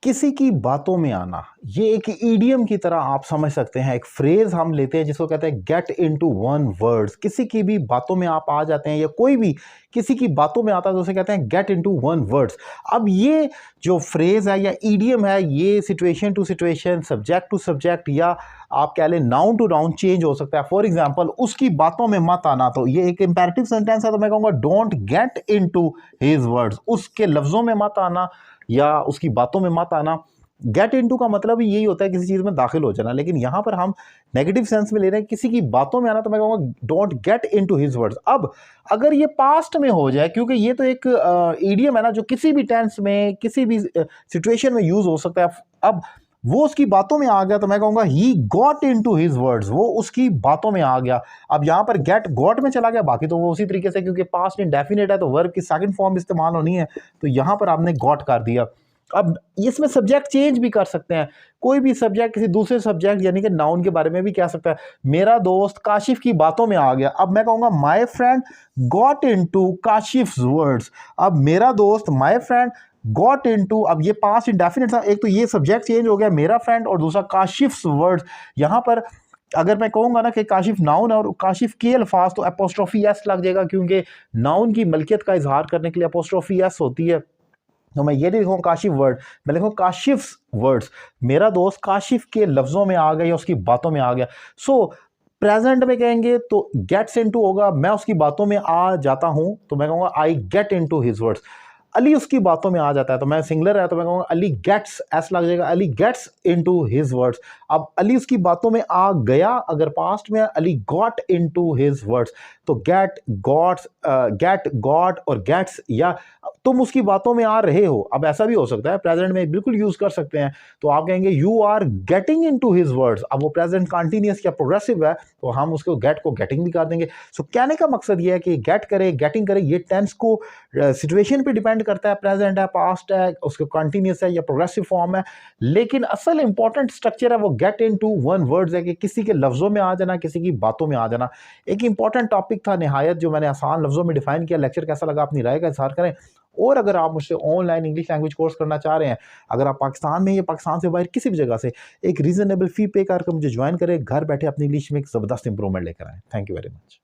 किसी की बातों में आना, ये एक ईडियम की तरह आप समझ सकते हैं। एक फ्रेज हम लेते हैं जिसको कहते हैं गेट इनटू वन वर्ड्स। किसी की भी बातों में आप आ जाते हैं या कोई भी किसी की बातों में आता है तो उसे कहते हैं गेट इनटू वन वर्ड्स। अब ये जो फ्रेज है या ईडियम है, ये situation to situation, subject to subject या आप कह लें नाउन टू नाउन चेंज हो सकता है। फॉर एग्जाम्पल, उसकी बातों में मत आना, तो ये एक इंपेरेटिव सेंटेंस है, तो मैं कहूँगा don't get into his words. उसके लफ्जों में मत आना या उसकी बातों में मत आना। गेट इनटू का मतलब ही यही होता है किसी चीज में दाखिल हो जाना, लेकिन यहां पर हम नेगेटिव सेंस में ले रहे हैं किसी की बातों में आना, तो मैं कहूंगा don't get into his words. अब अगर ये पास्ट में हो जाए, क्योंकि ये तो एक इडियम है ना जो किसी भी टेंस में किसी भी सिचुएशन में यूज हो सकता है। अब वो उसकी बातों में आ गया, तो मैं कहूंगा he got into his words, वो उसकी बातों में आ गया। अब यहां पर गेट गॉट में चला गया, बाकी तो वो उसी तरीके से, क्योंकि पास्ट इंडेफिनिट है तो वर्ब की सेकंड फॉर्म इस्तेमाल होनी है, तो यहां पर आपने गॉट कर दिया। अब इसमें सब्जेक्ट चेंज भी कर सकते हैं, कोई भी सब्जेक्ट किसी दूसरे सब्जेक्ट यानी कि नाउन के बारे में भी कह सकता है। मेरा दोस्त काशिफ की बातों में आ गया, अब मैं कहूंगा my friend got into Kashif's words. अब मेरा दोस्त माय फ्रेंड गॉट इनटू, अब ये पास्ट इंडेफिनिट था, एक तो ये सब्जेक्ट चेंज हो गया मेरा फ्रेंड, और दूसरा काशिफ्स वर्ड्स। यहां पर अगर मैं कहूंगा ना कि काशिफ नाउन है और काशिफ के अल्फाज, तो एपोस्ट्रोफी एस लग जाएगा, क्योंकि नाउन की मलकियत का इजहार करने के लिए एपोस्ट्रोफी एस होती है। तो मैं ये नहीं लिखूंगा काशिफ वर्ड, मैं लिखूंगा काशिफ वर्ड्स। मेरा दोस्त काशिफ के लफ्जों में आ गया या उसकी बातों में आ गया। सो प्रेजेंट में कहेंगे तो गेट्स इनटू होगा, मैं उसकी बातों में आ जाता हूं, तो मैं कहूंगा I get into his words. Ali उसकी बातों में आ जाता है, तो मैं सिंगलर है तो मैं कहूंगा अली गेट्स, एस लग जाएगा, Ali gets into his words. अब अली उसकी बातों में आ गया, अगर पास्ट में Ali got into his words, तो गेट गॉट्स, गेट गॉट और गेट्स, या तुम उसकी बातों में आ रहे हो। अब ऐसा भी हो सकता है, प्रेजेंट में बिल्कुल यूज कर सकते हैं, तो आप कहेंगे you are getting into his words. अब वो प्रेजेंट कंटीन्यूअस या प्रोग्रेसिव है, तो हम उसको गेट को गेटिंग भी कर देंगे। सो कहने का मकसद ये है कि गेट करे गेटिंग करे, ये टेंस को सिचुएशन पे डिपेंड करता है, प्रेजेंट है पास्ट है उसको कंटिन्यूअस है या प्रोग्रेसिव फॉर्म है, लेकिन असल इंपॉर्टेंट स्ट्रक्चर है वो गेट इनटू वन वर्ड्स है, कि किसी के लफ्जों में आ जाना, किसी की बातों में आ जाना। एक इंपॉर्टेंट टॉपिक था निहायत जो मैंने आसान लफ्जों में डिफाइन किया। लेक्चर कैसा लगा अपनी राय का इजहार करें, और अगर आप मुझसे ऑनलाइन इंग्लिश लैंग्वेज कोर्स करना चाह रहे हैं, अगर आप पाकिस्तान में या पाकिस्तान से बाहर किसी भी जगह से, एक रीजनेबल फी पे करके मुझे ज्वाइन करें, घर बैठे अपनी इंग्लिश में एक जबरदस्त इंप्रूवमेंट लेकर आए। Thank you very much.